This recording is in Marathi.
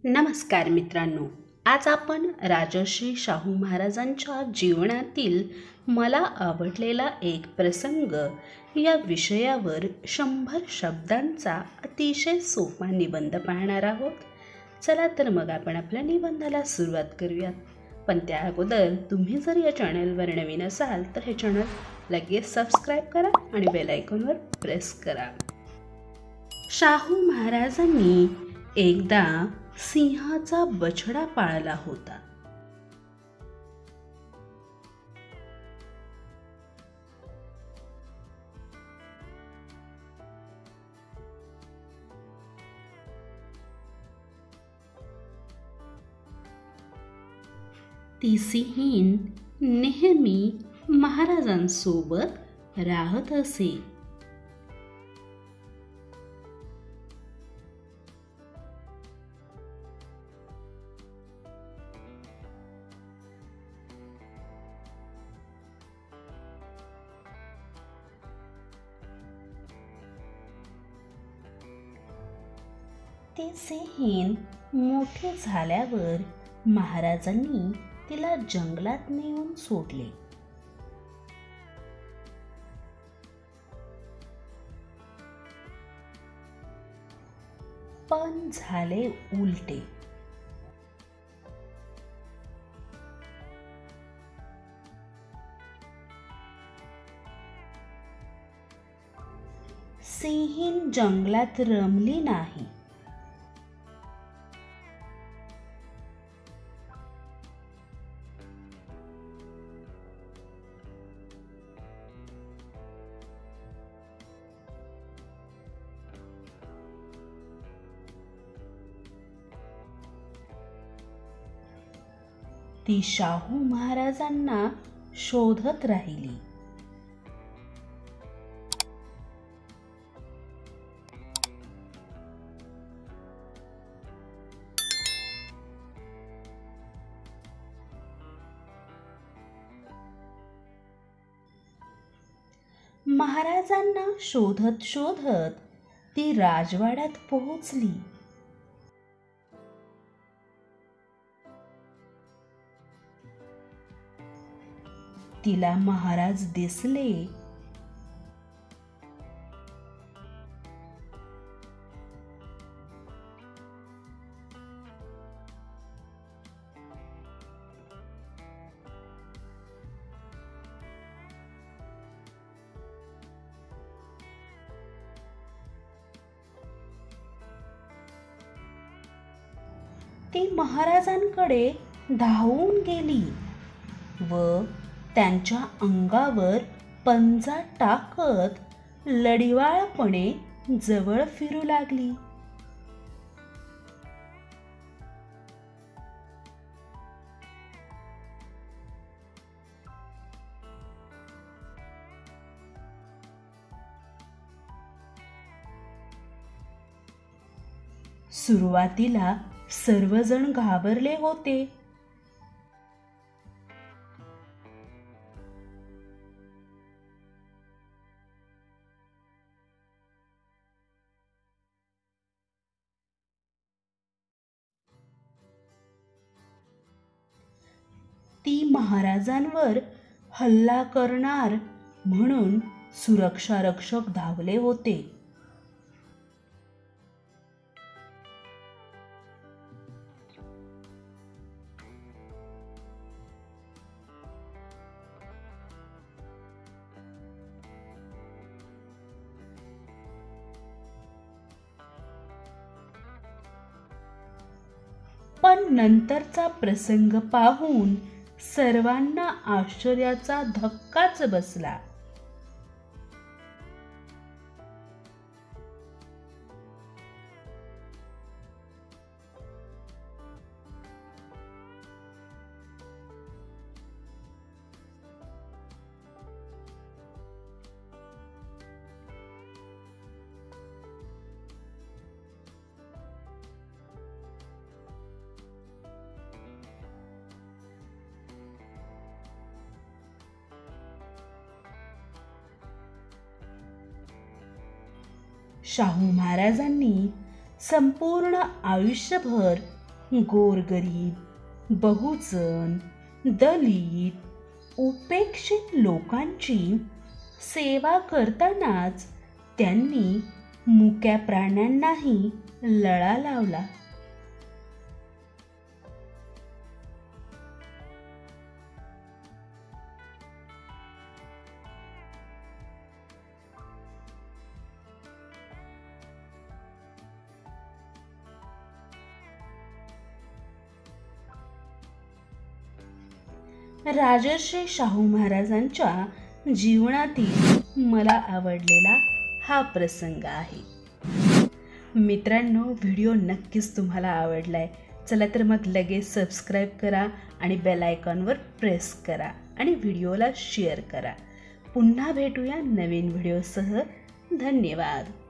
नमस्कार मित्रांनो, आज आपण राजर्षी शाहू महाराजांच्या जीवनातील मला आवडलेला एक प्रसंग या विषयावर 100 शब्दांचा अतिशय सोपा निबंध पाहणार आहोत. चला तर मग आपण आपल्या निबंधाला सुरुवात करूयात. पण त्या अगोदर तुम्ही जर या चॅनलवर नवीन असाल तर हे चॅनल लगेच सबस्क्राईब करा आणि बेल आयकॉनवर प्रेस करा. शाहू महाराजांनी एकदा सिंहाचा बछडा पाळला होता. ती सिंहीण नेहमी महाराजांसोबत राहत असे. ती सिंहीण मोठी झाल्यावर महाराजांनी तिला जंगलात नेऊन सोडले. पण झाले उलटे. सिंहीण जंगलात रमली नाही. ती शाहू महाराजांना शोधत राहिली. महाराजांना शोधत शोधत ती राजवाड्यात पोहोचली. तिला महाराज दिसले. ती महाराजांकडे धावून गेली व त्यांच्या अंगावर पंजा टाकत लढिवाळपणे जवळ फिरू लागली. सुरुवातीला सर्वजण घाबरले होते. ती महाराजांवर हल्ला करणार म्हणून सुरक्षा रक्षक धावले होते. पण नंतरचा प्रसंग पाहून सर्वांना आश्चर्याचा धक्काच बसला. शाहू महाराजांनी संपूर्ण आयुष्यभर गोरगरीब, बहुजन, दलित, उपेक्षित लोकांची सेवा करतानाच त्यांनी मुक्या प्राण्यांनाही लळा लावला. राजर्षी शाहू महाराजांच्या जीवनातील मला आवडलेला हा प्रसंग आहे. मित्रांनो, व्हिडिओ नक्कीच तुम्हाला आवडलाय. चला तर मग लगेच सबस्क्राईब करा आणि बेल आयकॉनवर प्रेस करा आणि व्हिडिओला शेअर करा. पुन्हा भेटूया नवीन व्हिडिओसह. धन्यवाद.